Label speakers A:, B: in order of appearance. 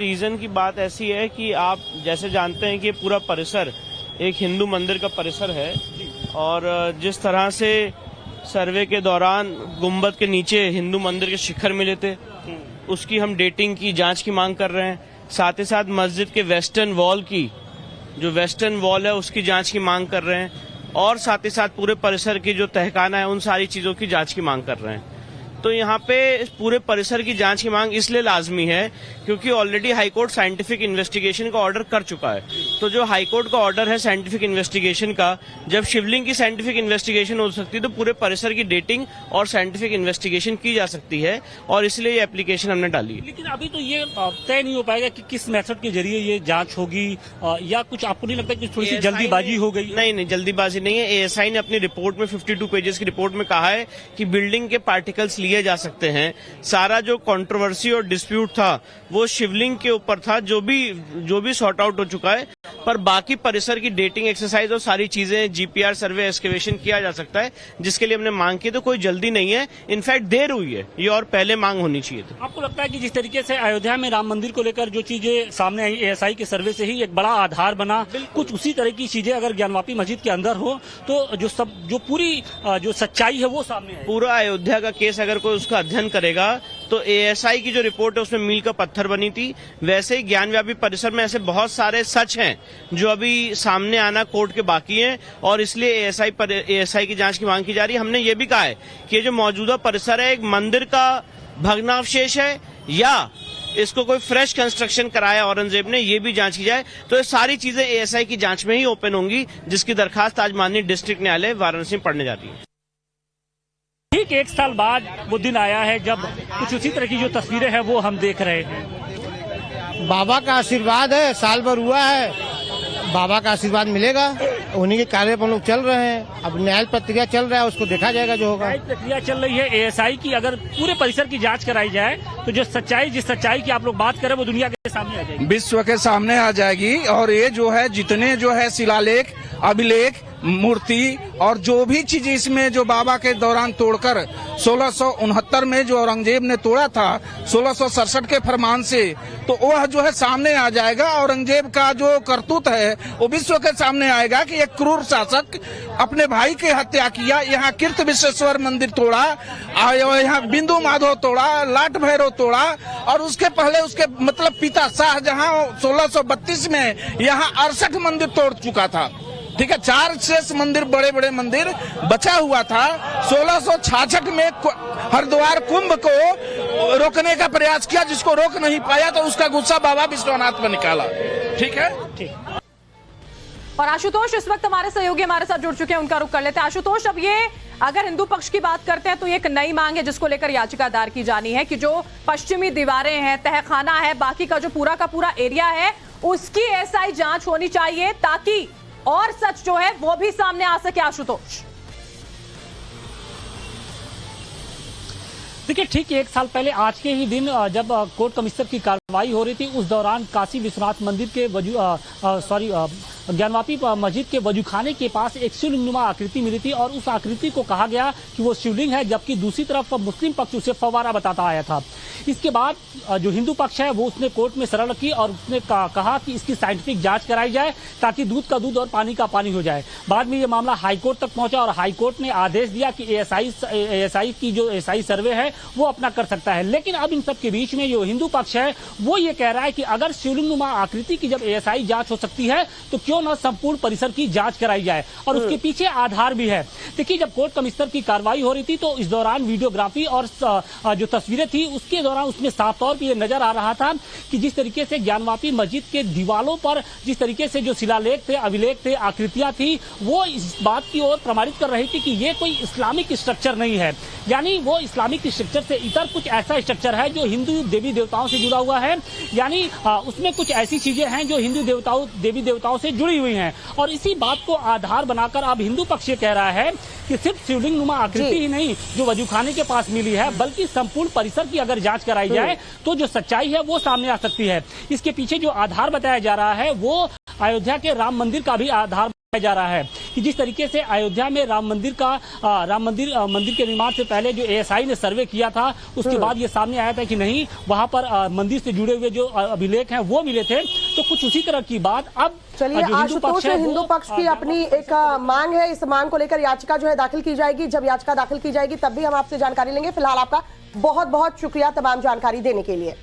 A: Reason की बात ऐसी है कि आप जैसे जानते हैं कि पूरा परिसर एक हिंदू मंदिर का परिसर है और जिस तरह से सर्वे के दौरान गुम्बद के नीचे हिंदू मंदिर के शिखर मिले थे, उसकी हम डेटिंग की जांच की मांग कर रहे हैं। साथ ही साथ मस्जिद के वेस्टर्न वॉल की जो वेस्टर्न वॉल है उसकी जांच की मांग कर रहे हैं और साथ ही साथ पूरे परिसर की जो तहखाना है उन सारी चीजों की जांच की मांग कर रहे हैं। तो यहाँ पे इस पूरे परिसर की जांच की मांग इसलिए लाजमी है क्योंकि ऑलरेडी हाईकोर्ट साइंटिफिक इन्वेस्टिगेशन का ऑर्डर कर चुका है। तो जो हाईकोर्ट का ऑर्डर है साइंटिफिक इन्वेस्टिगेशन का, जब शिवलिंग की साइंटिफिक इन्वेस्टिगेशन हो सकती है तो पूरे परिसर की डेटिंग और साइंटिफिक इन्वेस्टिगेशन की जा सकती है और इसलिए ये एप्लीकेशन हमने डाली है।
B: लेकिन अभी तो ये तय नहीं हो पाएगा कि किस मेथड के जरिए ये जांच होगी या कुछ आपको नहीं लगता कि थोड़ी सी जल्दीबाजी हो गई?
A: नहीं, जल्दीबाजी नहीं है। एएसआई ने अपनी रिपोर्ट में 52 पेजेस की रिपोर्ट में कहा है कि बिल्डिंग के पार्टिकल्स लिए जा सकते हैं। सारा जो कंट्रोवर्सी और डिस्प्यूट था वो शिवलिंग के ऊपर था, जो भी सॉर्ट आउट हो चुका है। पर बाकी परिसर की डेटिंग एक्सरसाइज और सारी चीजें जीपीआर सर्वे एक्सकेवेशन किया जा सकता है, जिसके लिए हमने मांग की। तो कोई जल्दी नहीं है, इनफैक्ट देर हुई है, ये और पहले मांग होनी चाहिए थी।
B: आपको लगता है कि जिस तरीके से अयोध्या में राम मंदिर को लेकर जो चीजें सामने आई एएसआई के सर्वे से ही एक बड़ा आधार बना, कुछ उसी तरह की चीजें अगर ज्ञानवापी मस्जिद के अंदर हो तो जो पूरी जो सच्चाई है वो सामने आए।
A: पूरा अयोध्या का केस अगर कोई उसका अध्ययन करेगा तो एएसआई की जो रिपोर्ट है उसमें मील का पत्थर बनी थी। वैसे ही ज्ञानव्यापी परिसर में ऐसे बहुत सारे सच हैं जो अभी सामने आना कोर्ट के बाकी हैं और इसलिए एएसआई की जांच की मांग की जा रही है। हमने ये भी कहा है कि ये जो मौजूदा परिसर है एक मंदिर का भग्नावशेष है या इसको कोई फ्रेश कंस्ट्रक्शन कराया औरंगजेब ने, ये भी जांच की जाए। तो ये सारी चीजें एएसआई की जांच में ही ओपन होंगी, जिसकी दरखास्त आज माननीय डिस्ट्रिक्ट न्यायालय वाराणसी में पढ़ने जा रही है।
B: ठीक एक साल बाद वो दिन आया है जब कुछ उसी तरह की जो तस्वीरें हैं वो हम देख रहे हैं।
C: बाबा का आशीर्वाद है, साल भर हुआ है, बाबा का आशीर्वाद मिलेगा। उन्हीं के कार्य पर लोग चल रहे हैं। अब न्याय प्रक्रिया चल रहा है, उसको देखा जाएगा जो होगा।
B: न्याय प्रक्रिया चल रही है एएसआई की। अगर पूरे परिसर की जांच कराई जाए तो जिस सच्चाई की आप लोग बात करें वो दुनिया के सामने आ जाएगी,
D: विश्व के सामने आ जाएगी। और ये जो है जितने जो है शिलालेख, अभिलेख, मूर्ति और जो भी चीज इसमें जो बाबा के दौरान तोड़कर 1669 में जो औरंगजेब ने तोड़ा था 1667 के फरमान से, तो वह जो है सामने आ जाएगा। औरंगजेब का जो करतूत है वो विश्व के सामने आएगा कि एक क्रूर शासक अपने भाई की हत्या किया, यहाँ कीर्त विश्वेश्वर मंदिर तोड़ा, यहाँ बिंदु माधव तोड़ा, लाट भैरव तोड़ा और उसके पहले उसके मतलब पिता शाहजहां 1632 में यहाँ 68 मंदिर तोड़ चुका था। ठीक है, 4 शेष मंदिर, बड़े बड़े मंदिर बचा हुआ था। 1666 में हरिद्वार कुंभ को रोकने का प्रयास किया, जिसको रोक नहीं पाया तो उसका गुस्सा बाबा विश्वनाथ पर निकाला। ठीक है, ठीक।
E: और आशुतोष इस वक्त हमारे सहयोगी हमारे साथ जुड़ चुके हैं, उनका रुख कर लेते हैं। आशुतोष, अब ये अगर हिंदू पक्ष की बात करते हैं तो ये एक नई मांग है जिसको लेकर याचिका दायर की जानी है कि जो पश्चिमी दीवारें हैं, तहखाना है, बाकी का जो पूरा का पूरा एरिया है उसकी एएसआई जांच होनी चाहिए ताकि और सच जो है वो भी सामने आ सके। आशुतोष,
B: देखिए ठीक एक साल पहले आज के ही दिन जब कोर्ट कमिश्नर की कार्रवाई हो रही थी उस दौरान काशी विश्वनाथ मंदिर के ज्ञानवापी मस्जिद के वजूखाने के पास एक शिवलिंगनुमा आकृति मिली थी और उस आकृति को कहा गया कि वो शिवलिंग है, जबकि दूसरी तरफ मुस्लिम पक्ष उसे फव्वारा बताता आया था। इसके बाद जो हिंदू पक्ष है वो उसने कोर्ट में शरण रखी और उसने कहा कि इसकी साइंटिफिक जांच कराई जाए ताकि दूध का दूध और पानी का पानी हो जाए। बाद में ये मामला हाईकोर्ट तक पहुंचा और हाईकोर्ट ने आदेश दिया कि एएसआई की जो एएसआई सर्वे है वो अपना कर सकता है। लेकिन अब इन सब के बीच में जो हिंदू पक्ष है वो ये कह रहा है कि अगर शिवलिंगनुमा आकृति की जब एएसआई जांच हो सकती है तो क्यों न संपूर्ण परिसर की जांच कराई जाए और उसके पीछे आधार भी है। देखिए, जब कोर्ट कमिश्नर की कार्रवाई हो रही थी तो इस दौरान वीडियोग्राफी और जो तस्वीरें थी उसके दौरान उसमें साफ तौर पर यह नजर आ रहा था कि जिस तरीके से ज्ञानवापी मस्जिद के दीवालों पर जिस तरीके से जो शिलालेख थे, अभिलेख थे, आकृतियां थी, वो इस बात की ओर प्रमाणित कर रही थी कि ये कोई इस्लामिक स्ट्रक्चर नहीं है। यानी वो इस्लामिक स्ट्रक्चर से इतर कुछ ऐसा स्ट्रक्चर है जो हिंदू देवी देवताओं से जुड़ा हुआ है। यानी उसमें कुछ ऐसी चीजें हैं जो हिंदू देवी देवताओं से जुड़ी हुई हैं और इसी बात को आधार बनाकर अब हिंदू पक्ष ये कह रहा है कि सिर्फ शिवलिंग नुमा आकृति ही नहीं जो वजूखाने के पास मिली है बल्कि संपूर्ण परिसर की अगर जांच कराई जाए तो जो सच्चाई है वो सामने आ सकती है। इसके पीछे जो आधार बताया जा रहा है वो अयोध्या के राम मंदिर का भी आधार बताया जा रहा है। कि जिस तरीके से अयोध्या में राम मंदिर के निर्माण से पहले जो एएसआई ने सर्वे किया था, उसके बाद ये सामने आया था कि नहीं, वहां पर मंदिर से जुड़े हुए जो अभिलेख हैं वो मिले थे। तो कुछ उसी तरह की बात अब
F: चलिए आशुतोष, हिंदू पक्ष की अपनी एक मांग है, इस मांग को लेकर याचिका जो है दाखिल की जाएगी। जब याचिका दाखिल की जाएगी तब भी हम आपसे जानकारी लेंगे। फिलहाल आपका बहुत बहुत शुक्रिया तमाम जानकारी देने के लिए।